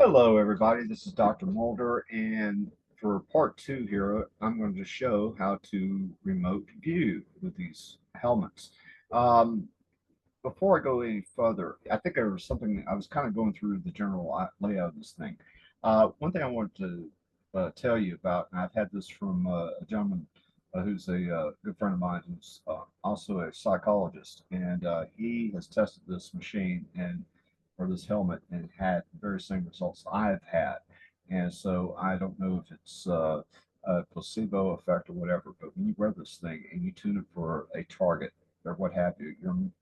Hello, everybody. This is Dr. Mulder, and for part two here, I'm going to show how to remote view with these helmets. Um, Before I go any further, I think there was something I was kind of going through the general layout of this thing. One thing I wanted to tell you about, and I've had this from a gentleman who's a good friend of mine who's also a psychologist, and he has tested this machine and or this helmet and had the very same results I've had. And so I don't know if it's a placebo effect or whatever, but when you wear this thing and you tune it for a target or what have you,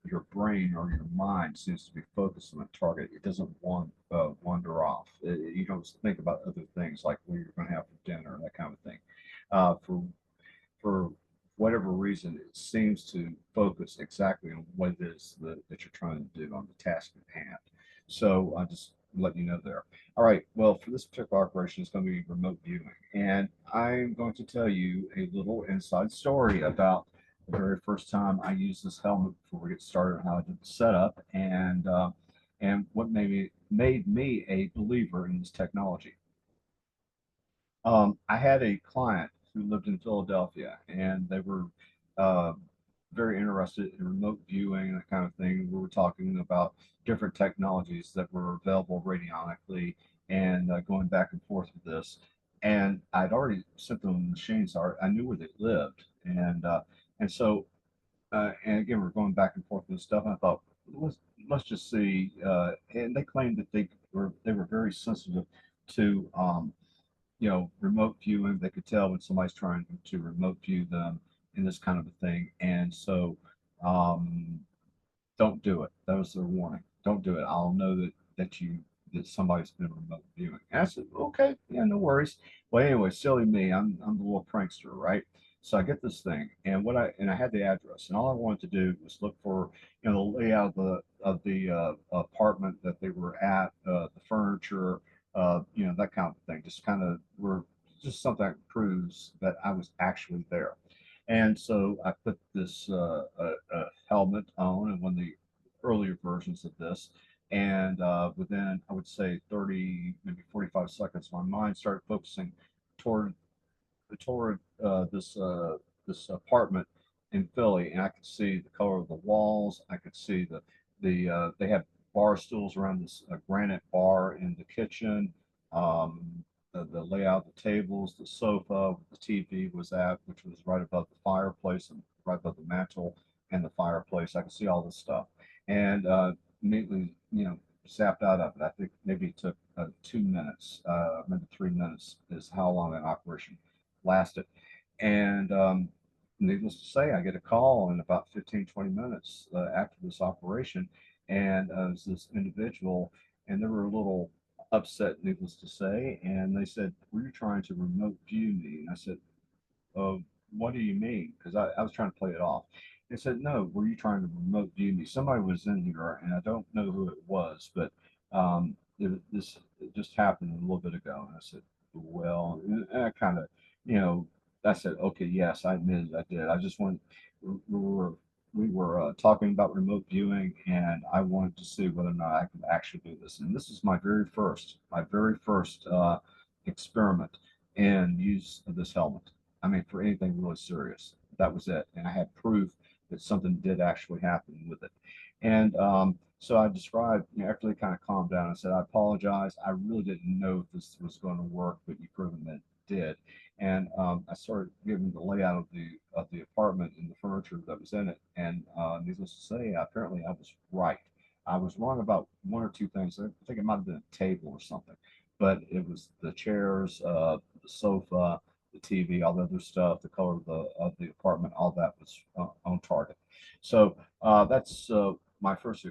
your brain or your mind seems to be focused on a target. It doesn't wander off. You don't think about other things like what you're going to have for dinner, that kind of thing. For whatever reason, it seems to focus exactly on what it is that you're trying to do on the task at hand. So I just let you know there. All right. Well, for this particular operation, it's going to be remote viewing, and I'm going to tell you a little inside story about the very first time I used this helmet before we get started, how I did the setup, and what made me a believer in this technology. I had a client who lived in Philadelphia, and they were uh, very interested in remote viewing and that kind of thing. We were talking about different technologies that were available radionically and going back and forth with this. And I'd already sent them machines. So I knew where they lived, and so and again, we're going back and forth with stuff. And I thought, let's just see. And they claimed that they were very sensitive to remote viewing. They could tell when somebody's trying to remote view them in this kind of a thing. And so, um, don't do it. That was their warning. Don't do it. I'll know that somebody's been remote viewing. And I said, okay, yeah, no worries. Well, anyway, silly me. I'm the little prankster, right? So I get this thing, and I had the address, and all I wanted to do was look for the layout of the apartment that they were at, the furniture, that kind of thing. Just kind of were just something that proves that I was actually there. And so I put this helmet on and one of the earlier versions of this. And within, I would say, 30, maybe 45 seconds, my mind started focusing toward toward this apartment in Philly, and I could see the color of the walls. I could see they have bar stools around this granite bar in the kitchen. The layout of the tables, the sofa, the TV was at, which was right above the fireplace and right above the mantle and the fireplace. I could see all this stuff, and immediately, zapped out of it. I think maybe it took 2 minutes, maybe 3 minutes is how long that operation lasted. And needless to say, I get a call in about 15, 20 minutes after this operation. And it was this individual, and they were a little upset, needless to say. And they said, were you trying to remote view me? And I said, oh, what do you mean? Because I was trying to play it off. They said, no, were you trying to remote view me? Somebody was in here, and I don't know who it was, but it just happened a little bit ago. And I said, well, and I kind of, you know, I said, okay, yes, I admitted I did. I just wanted, we were talking about remote viewing, and I wanted to see whether or not I could actually do this. And this is my very first experiment in use of this helmet. I mean, for anything really serious. That was it. And I had proof that something did actually happen with it. And so I described, after they kind of calmed down, I said, I apologize. I really didn't know if this was going to work, but you've proven that it did. And I started giving the layout of the apartment and the furniture that was in it. And needless to say, apparently I was right. I was wrong about one or two things. I think it might have been a table or something, but it was the chairs, the sofa, the TV, all the other stuff, the color of the apartment, all that was on target. So that's my first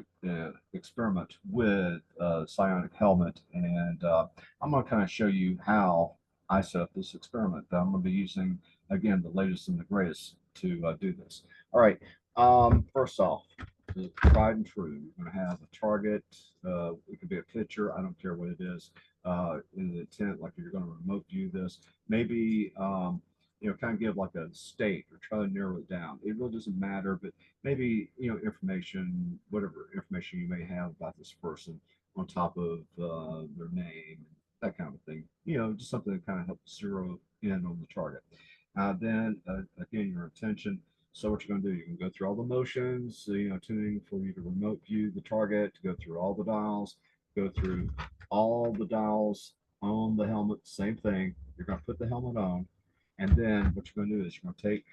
experiment with psionic helmet, and I'm going to kind of show you how I set up this experiment. I'm going to be using again the latest and the greatest to do this. All right. First off, the tried and true. You're going to have a target. It could be a picture. I don't care what it is. In the intent, like if you're going to remote view this, maybe kind of give like a state or try to narrow it down. It really doesn't matter, but maybe information, whatever information you may have about this person, on top of their name, that kind of thing. You know, just something to kind of help zero in on the target. Then again, your attention. So what you're going to do, you can go through all the motions, you know, tuning for you to remote view the target, to go through all the dials, go through all the dials on the helmet, same thing. You're going to put the helmet on, and then what you're going to do is you're going to take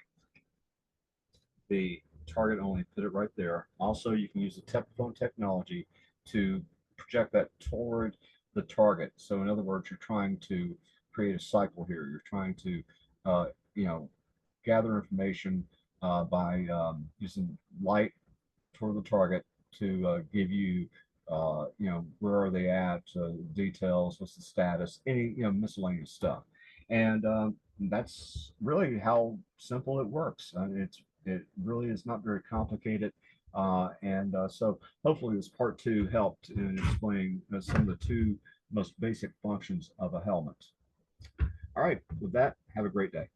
the target only, put it right there. Also, you can use the Tepa phone technology to project that toward the target. So in other words, you're trying to create a cycle here. You're trying to, you know, gather information by using light toward the target to give you, you know, where are they at, details, what's the status, any, you know, miscellaneous stuff. And that's really how simple it works. It really is not very complicated. And so hopefully this part two helped in explaining some of the two most basic functions of a helmet. All right, with that, have a great day.